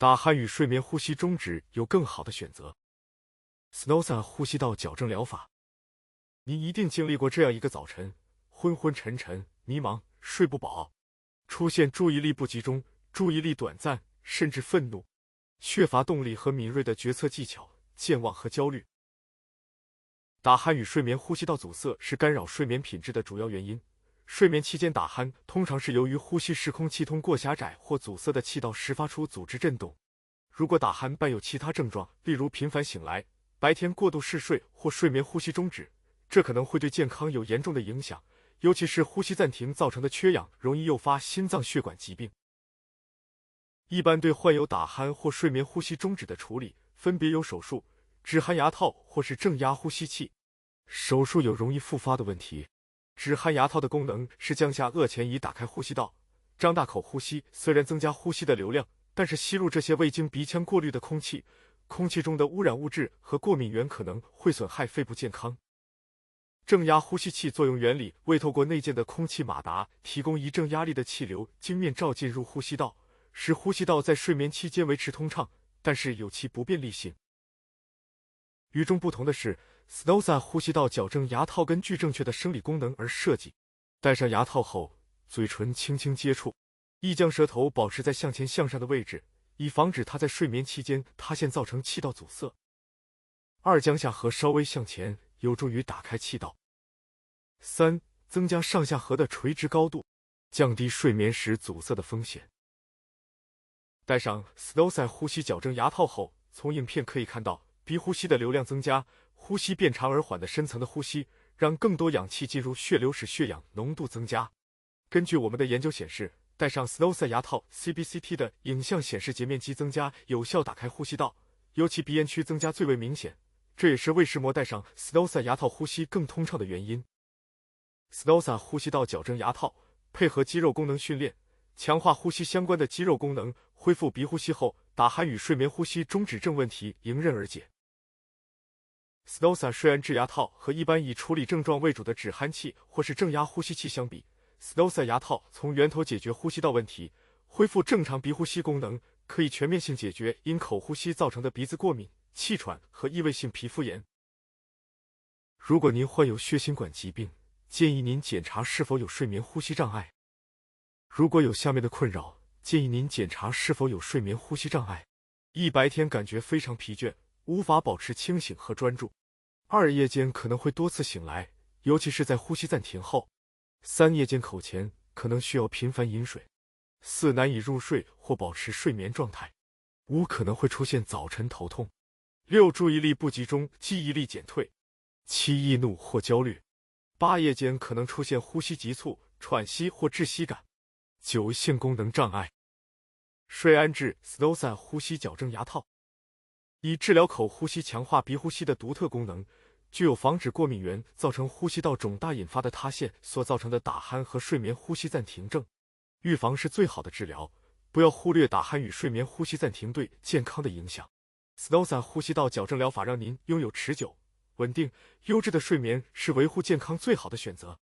打鼾与睡眠呼吸中止有更好的选择。Snooze 呼吸道矫正疗法。您一定经历过这样一个早晨：昏昏沉沉、迷茫、睡不饱，出现注意力不集中、注意力短暂，甚至愤怒，缺乏动力和敏锐的决策技巧，健忘和焦虑。打鼾与睡眠呼吸道阻塞是干扰睡眠品质的主要原因。睡眠期间打鼾通常是由于呼吸时空气通过狭窄或阻塞的气道时发出组织振动。如果打鼾伴有其他症状，例如频繁醒来、白天过度嗜睡或睡眠呼吸中止，这可能会对健康有严重的影响，尤其是呼吸暂停造成的缺氧容易诱发心脏血管疾病。一般对患有打鼾或睡眠呼吸中止的处理，分别有手术、止鼾牙套或是正压呼吸器。手术有容易复发的问题。止鼾牙套的功能是降下颚前以打开呼吸道，张大口呼吸，虽然增加呼吸的流量，但是吸入这些未经鼻腔过滤的空气，空气中的污染物质和过敏源可能会损害肺部健康。正压呼吸器作用原理为透过内建的空气马达提供一正压力的气流经面罩进入呼吸道，使呼吸道在睡眠期间维持通畅，但是有其不便利性。与众不同的是，Snooze 呼吸道矫正牙套根据正确的生理功能而设计。戴上牙套后，嘴唇轻轻接触，宜将舌头保持在向前向上的位置，以防止它在睡眠期间塌陷造成气道阻塞。2. 将下颌稍微向前，有助于打开气道。3. 增加上下颌的垂直高度，降低睡眠时阻塞的风险。戴上 Snooze 呼吸矫正牙套后，从影片可以看到鼻呼吸的流量增加，呼吸变长而缓的深层的呼吸，让更多氧气进入血流，使血氧浓度增加。根据我们的研究显示，戴上 Snooze 牙套 CBCT 的影像显示截面积增加有效打开呼吸道，尤其鼻咽区增加最为明显，这也是为石魔戴上 Snooze 牙套呼吸更通畅的原因。Snooze 呼吸道矫正牙套配合肌肉功能训练，强化呼吸相关的肌肉功能，恢复鼻呼吸后，打鼾与睡眠呼吸中止症问题迎刃而解。Snooze 睡安治牙套和一般以处理症状为主的止鼾器或是正压呼吸器相比， Snooze 牙套从源头解决呼吸道问题，恢复正常鼻呼吸功能，可以全面性解决因口呼吸造成的鼻子过敏、气喘和异位性皮肤炎。如果您患有血心管疾病，建议您检查是否有睡眠呼吸障碍。如果有下面的困扰，建议您检查是否有睡眠呼吸障碍：一白天感觉非常疲倦，无法保持清醒和专注；2夜间可能会多次醒来，尤其是在呼吸暂停后；3夜间口前可能需要频繁饮水；4难以入睡或保持睡眠状态；5可能会出现早晨头痛；6注意力不集中，记忆力减退；7易怒或焦虑；8夜间可能出现呼吸急促、喘息或窒息感；9性功能障碍。睡安治 Snooze 呼吸矫正牙套以治疗口呼吸、强化鼻呼吸的独特功能，具有防止过敏源造成呼吸道肿大引发的塌陷所造成的打鼾和睡眠呼吸暂停症。预防是最好的治疗，不要忽略打鼾与睡眠呼吸暂停对健康的影响。Snooze 呼吸道矫正疗法让您拥有持久、稳定、优质的睡眠，是维护健康最好的选择。